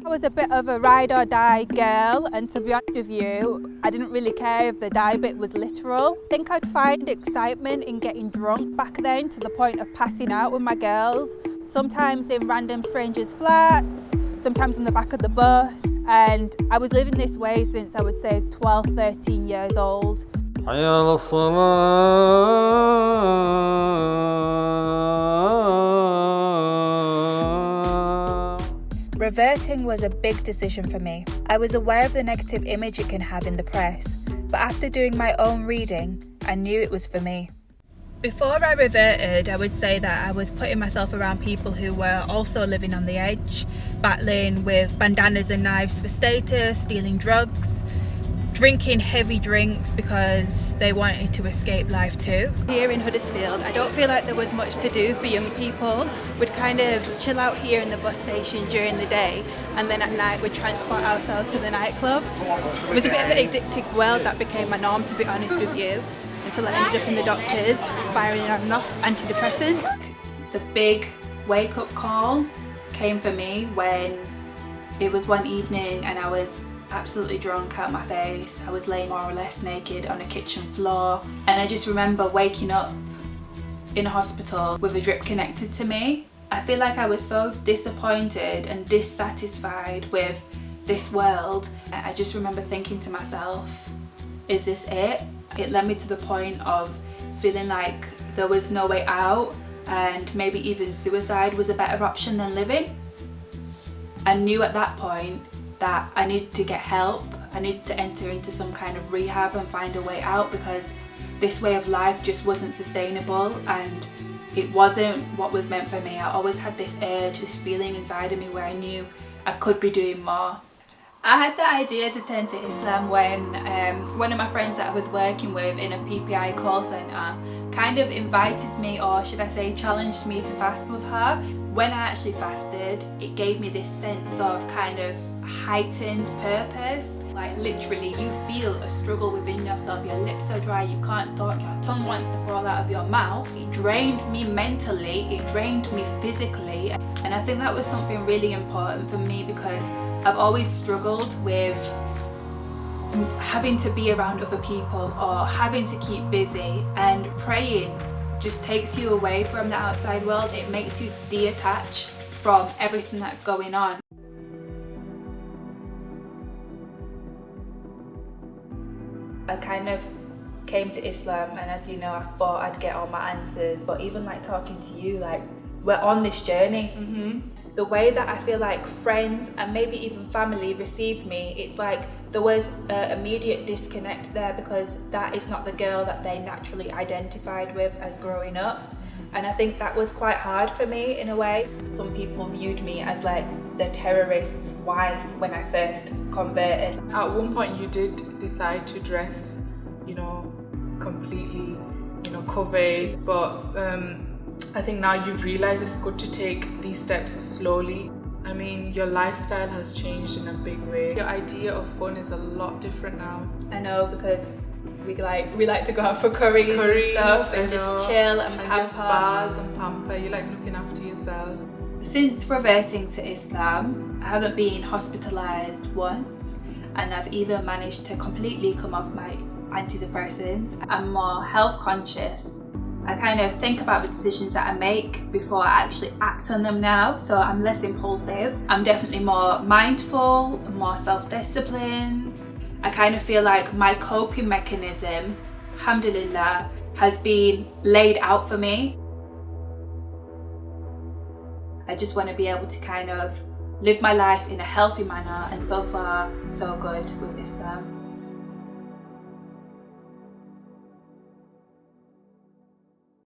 I was a bit of a ride or die girl, and to be honest with you, I didn't really care if the die bit was literal. I think I'd find excitement in getting drunk back then, to the point of passing out with my girls, sometimes in random strangers' flats, sometimes in the back of the bus, and I was living this way since I would say 12, 13 years old. Reverting was a big decision for me. I was aware of the negative image it can have in the press, but after doing my own reading, I knew it was for me. Before I reverted, I would say that I was putting myself around people who were also living on the edge, battling with bandanas and knives for status, dealing drugs, drinking heavy drinks because they wanted to escape life too. Here in Huddersfield, I don't feel like there was much to do for young people. We'd kind of chill out here in the bus station during the day, and then at night we'd transport ourselves to the nightclubs. It was a bit of an addictive world that became my norm, to be honest with you, until I ended up in the doctors, spiraling on off antidepressants. The big wake-up call came for me when it was one evening and I was absolutely drunk out my face. I was laying more or less naked on a kitchen floor, and I just remember waking up in a hospital with a drip connected to me. I feel like I was so disappointed and dissatisfied with this world. I just remember thinking to myself, is this it? It led me to the point of feeling like there was no way out, and maybe even suicide was a better option than living. I knew at that point that I needed to get help. I needed to enter into some kind of rehab and find a way out, because this way of life just wasn't sustainable and it wasn't what was meant for me. I always had this urge, this feeling inside of me where I knew I could be doing more. I had the idea to turn to Islam when one of my friends that I was working with in a PPI call centre kind of invited me, or should I say challenged me, to fast with her. When I actually fasted, it gave me this sense of kind of heightened purpose. Like literally you feel a struggle within yourself, your lips are dry, you can't talk, your tongue wants to fall out of your mouth. It drained me mentally, it drained me physically, and I think that was something really important for me, because I've always struggled with having to be around other people or having to keep busy, and praying just takes you away from the outside world. It makes you detach from everything that's going on. I kind of came to Islam, and as you know, I thought I'd get all my answers, but even like talking to you, like we're on this journey. The way that I feel like friends and maybe even family received me, it's like there was an immediate disconnect there, because that is not the girl that they naturally identified with as growing up. And I think that was quite hard for me in a way. Some people viewed me as like the terrorist's wife when I first converted. At one point you did decide to dress, completely, covered, but I think now you've realized it's good to take these steps slowly. I mean, your lifestyle has changed in a big way. Your idea of fun is a lot different now. I know, because we like to go out for curries and stuff, and just chill and pamper. Spas and pamper. You like looking after yourself. Since reverting to Islam, I haven't been hospitalised once, and I've even managed to completely come off my antidepressants. I'm more health conscious. I kind of think about the decisions that I make before I actually act on them now, so I'm less impulsive. I'm definitely more mindful, more self-disciplined. I kind of feel like my coping mechanism, alhamdulillah, has been laid out for me. I just want to be able to kind of live my life in a healthy manner, and so far so good with Islam.